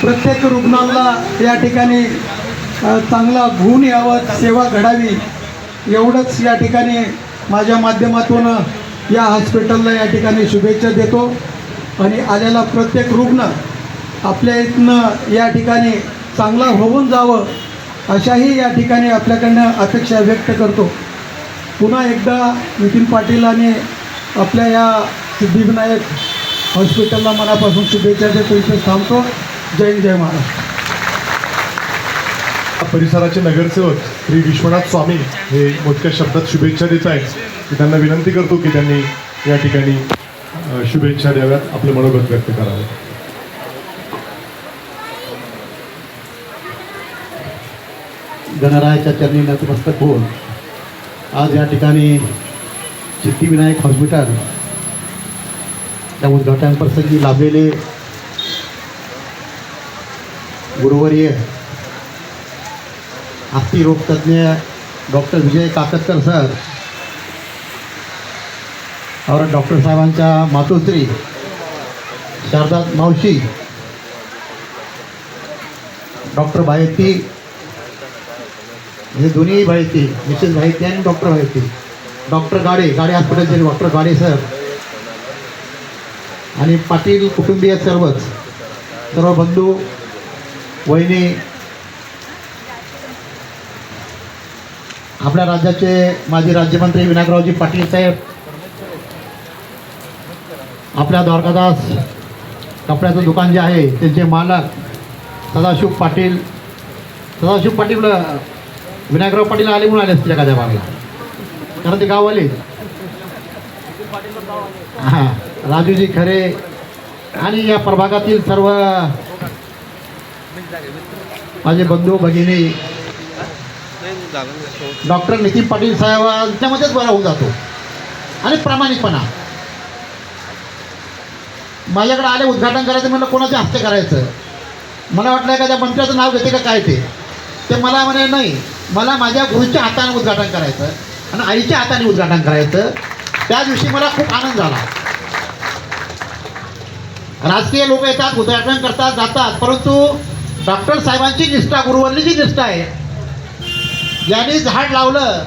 प्रत्येक रुग्णाला या ठिकाणी चांगला गुण यावं, सेवा घडावी, एवढंच या ठिकाणी माझ्या माध्यमातून या हॉस्पिटलला या ठिकाणी शुभेच्छा देतो. आणि आलेला प्रत्येक रुग्ण आपल्या इथनं या ठिकाणी चांगला होऊन जावं अशाही या ठिकाणी आपल्याकडनं अपेक्षा व्यक्त करतो. पुन्हा एकदा नितीन पाटील आणि आपल्या या सिद्धिविनायक हॉस्पिटलला मनापासून शुभेच्छा देतो. इथे थांबतो. जय जय महाराष्ट्र. परिसराचे नगरसेवक श्री विश्वनाथ स्वामी हे मोजक्या शब्दात शुभेच्छा देत आहेत. मी त्यांना विनंती करतो की त्यांनी या ठिकाणी शुभेच्छा द्याव्यात, आपले मनोगत व्यक्त करावे. गणरायाच्या चरणी नतमस्तक होऊन आज या ठिकाणी सिद्धिविनायक हॉस्पिटल त्या उद्घाटन प्रसंगी लाभलेले गुरुवर्य अस्थिरोगतज्ञ डॉक्टर विजय काकतकर सर और डॉक्टर साहेबांच्या मातोश्री शारदा मावशी, डॉक्टर भायती, हे दोन्ही भायती, मिसेस भायती आणि डॉक्टर भायती, डॉक्टर गाडे हॉस्पिटलचे डॉक्टर गाडे सर आणि पाटील कुटुंबीय सर्व बंधू वहिनी, आपल्या राज्याचे माजी राज्यमंत्री विनायकरावजी पाटील साहेब, आपल्या द्वारकादास कपड्याचं दुकान जे आहे त्यांचे मालक सदाशिव पाटील विनायकराव पाटील आले म्हणून आले असतील एखाद्या भागला, कारण ते गाववाले. हां, राजूजी खरे आणि या प्रभागातील सर्व माझे बंधू भगिनी, डॉक्टर नितीन पाटील साहेबांच्यामध्येच बरा होऊन जातो. आणि प्रामाणिकपणा, माझ्याकडे आले उद्घाटन करायचं म्हणलं कोणाच्या हस्ते करायचं, मला वाटलं एखाद्या मंत्र्याचं नाव घेते का काय ते मला म्हणे नाही, मला माझ्या गुरुच्या हाताने उद्घाटन करायचं आणि आईच्या हाताने उद्घाटन करायचं. त्या दिवशी मला खूप आनंद झाला. राजकीय लोक येतात, उद्घाटन करतात, जातात, परंतु डॉक्टर साहेबांची निष्ठा, गुरुवर्लीची निष्ठा आहे. ज्यांनी झाड लावलं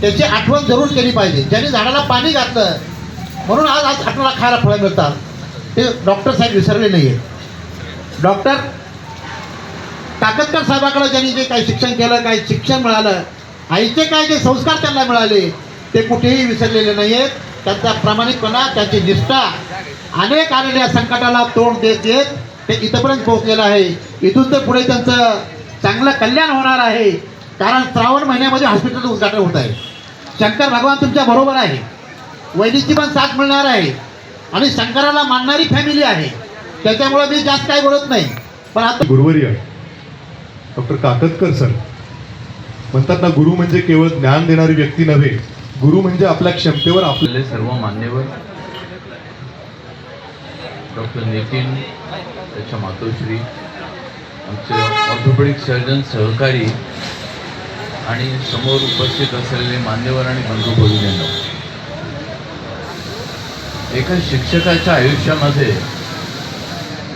त्याची आठवण जरूर केली पाहिजे. ज्यांनी झाडाला पाणी घातलं म्हणून आज आपल्याला खायला फळं मिळतात, ते डॉक्टर साहेब विसरले नाही आहेत. डॉक्टर काकतकर साहेबाकडे ज्यांनी जे काही शिक्षण केलं, काही शिक्षण मिळालं, आईचे काय जे संस्कार त्यांना मिळाले ते कुठेही विसरलेले नाही आहेत. त्यांचा प्रामाणिकपणा, त्यांची निष्ठा अनेक आलेल्या संकटाला तोंड देत देत ते इथंपर्यंत पोहोचलेलं आहे. इथून तर पुढे त्यांचं चांगलं कल्याण होणार आहे, कारण श्रावण महिन्यामध्ये हॉस्पिटलचं उद्घाटन होत आहे. शंकर भगवान तुमच्या बरोबर आहे, वैदिकची पण साथ मिळणार आहे आणि शंकराला मानणारी फॅमिली आहे. त्याच्यामुळे मी जास्त काही बोलत नाही. पण आता गुरुवर्य डॉक्टर काकतकर सर म्हणतात ना, गुरु म्हणजे केवळ ज्ञान देणारी व्यक्ती नव्हे, गुरु म्हणजे आपल्या क्षमतेवर आपले सर्व मान्यवर, डॉक्टर नितीन, त्याच्या मातोश्री, आमचे ऑर्थोपेडिक सर्जन सहकारी आणि समोर उपस्थित असलेले मान्यवर आणि बंधू भगिनींनो, एका शिक्षकाच्या आयुष्यामध्ये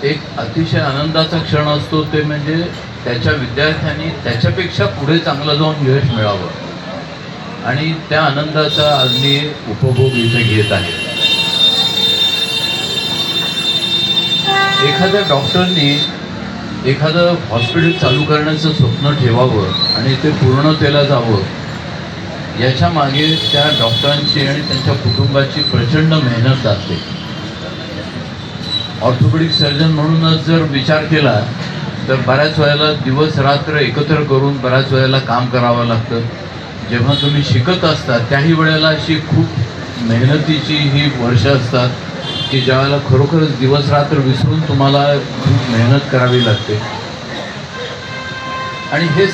एक अतिशय आनंदाचा क्षण असतो, ते म्हणजे त्याच्या विद्यार्थ्यांनी त्याच्यापेक्षा पुढे चांगलं जाऊन यश मिळावं आणि त्या आनंदाचा आज मी उपभोग इथे घेत आहे. एखाद्या डॉक्टरनी एखादं हॉस्पिटल चालू करण्याचं स्वप्न ठेवावं आणि ते पूर्णतेला जावं, याच्या मागे त्या डॉक्टरांची आणि त्यांच्या कुटुंबाची प्रचंड मेहनत असते. ऑर्थोपेडिक सर्जन म्हणूनच जर विचार केला तर बऱ्याच वेळेला दिवस रात्र एकत्र करून बऱ्याच वेळेला काम करावं लागतं. जेव्हा तुम्ही शिकत असता त्याही वेळेला अशी खूप मेहनतीची ही वर्ष असतात की ज्यावेळेला खरोखरच दिवस रात्र विसरून तुम्हाला खूप मेहनत करावी लागते. आणि हे